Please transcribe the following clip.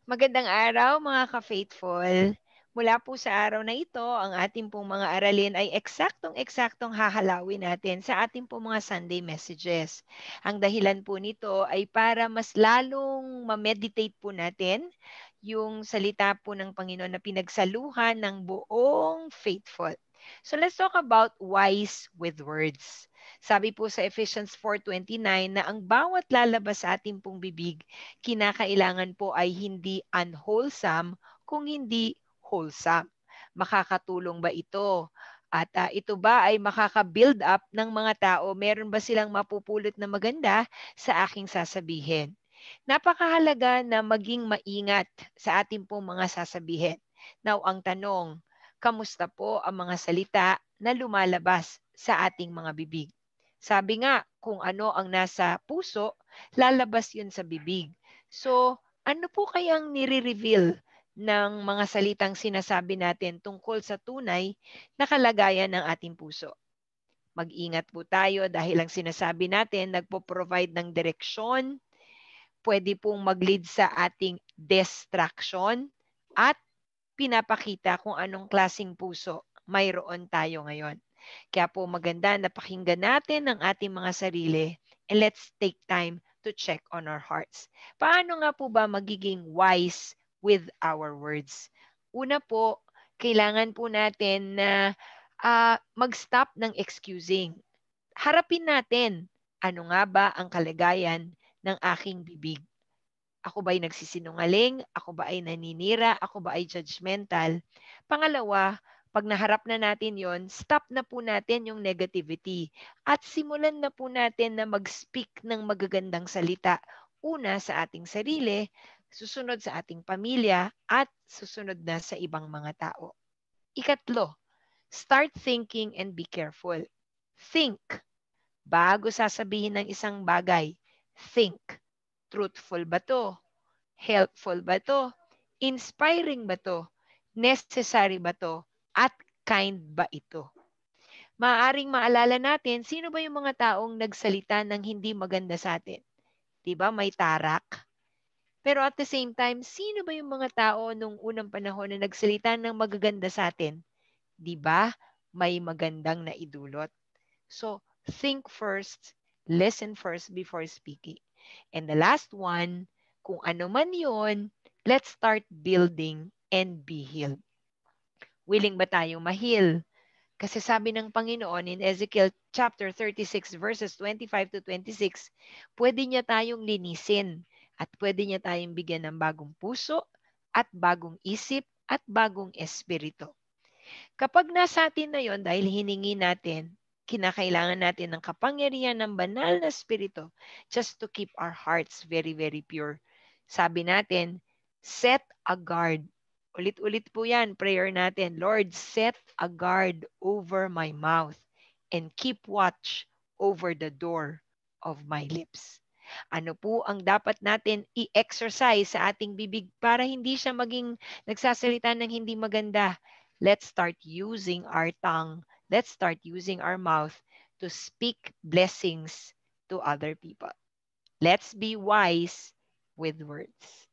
Magandang araw mga ka-faithful. Mula po sa araw na ito, ang ating pong mga aralin ay eksaktong-eksaktong hahalawin natin sa ating pong mga Sunday messages. Ang dahilan po nito ay para mas lalong ma-meditate po natin yung salita po ng Panginoon na pinagsaluhan ng buong faithful. So let's talk about wise with words. Sabi po sa Ephesians 4:29 na ang bawat lalabas sa ating pong bibig kinakailangan po ay hindi unwholesome kung hindi wholesome. Makakatulong ba ito? At ito ba ay makaka-build up ng mga tao? Meron ba silang mapupulot na maganda sa aking sasabihin? Napakahalaga na maging maingat sa ating pong mga sasabihin. Now, ang tanong, kamusta po ang mga salita na lumalabas sa ating mga bibig? Sabi nga, kung ano ang nasa puso, lalabas yun sa bibig. So, ano po kayang nire-reveal ng mga salitang sinasabi natin tungkol sa tunay na kalagayan ng ating puso? Mag-ingat po tayo dahil ang sinasabi natin nagpo-provide ng direksyon, pwede pong mag-lead sa ating distraction at pinapakita kung anong klasing puso mayroon tayo ngayon. Kaya po maganda na pakinggan natin ang ating mga sarili and let's take time to check on our hearts. Paano nga po ba magiging wise with our words? Una po, kailangan po natin na mag-stop ng excusing. Harapin natin, ano nga ba ang kalagayan ng aking bibig? Ako ba'y nagsisinungaling? Ako ba ay naninira? Ako ba ay judgmental? Pangalawa, pag naharap na natin yon, stop na po natin yung negativity at simulan na po natin na mag-speak ng magagandang salita. Una sa ating sarili, susunod sa ating pamilya, at susunod na sa ibang mga tao. Ikatlo, start thinking and be careful. Think. Bago sasabihin ng isang bagay, think. Truthful ba to? Helpful ba 'to? Inspiring ba 'to? Necessary ba 'to? At kind ba ito? Maaaring maalala natin, sino ba yung mga taong nagsalita ng hindi maganda sa atin? 'Di ba may tarak? Pero at the same time, sino ba yung mga tao nung unang panahon na nagsalita ng magaganda sa atin? 'Di ba may magandang naidulot? So, think first, listen first before speaking. And the last one, kung ano man yun, let's start building and be healed. Willing ba tayong ma-heal? Kasi sabi ng Panginoon in Ezekiel chapter 36 verses 25 to 26, pwede niya tayong linisin at pwede niya tayong bigyan ng bagong puso at bagong isip at bagong espiritu. Kapag nasa atin na yon dahil hiningi natin, kinakailangan natin ng kapangyarihan ng banal na espiritu just to keep our hearts very, very pure. Sabi natin, set a guard. Ulit-ulit po yan, prayer natin. Lord, set a guard over my mouth and keep watch over the door of my lips. Ano po ang dapat natin i-exercise sa ating bibig para hindi siya maging nagsasalita ng hindi maganda? Let's start using our tongue. Let's start using our mouth to speak blessings to other people. Let's be wise with words.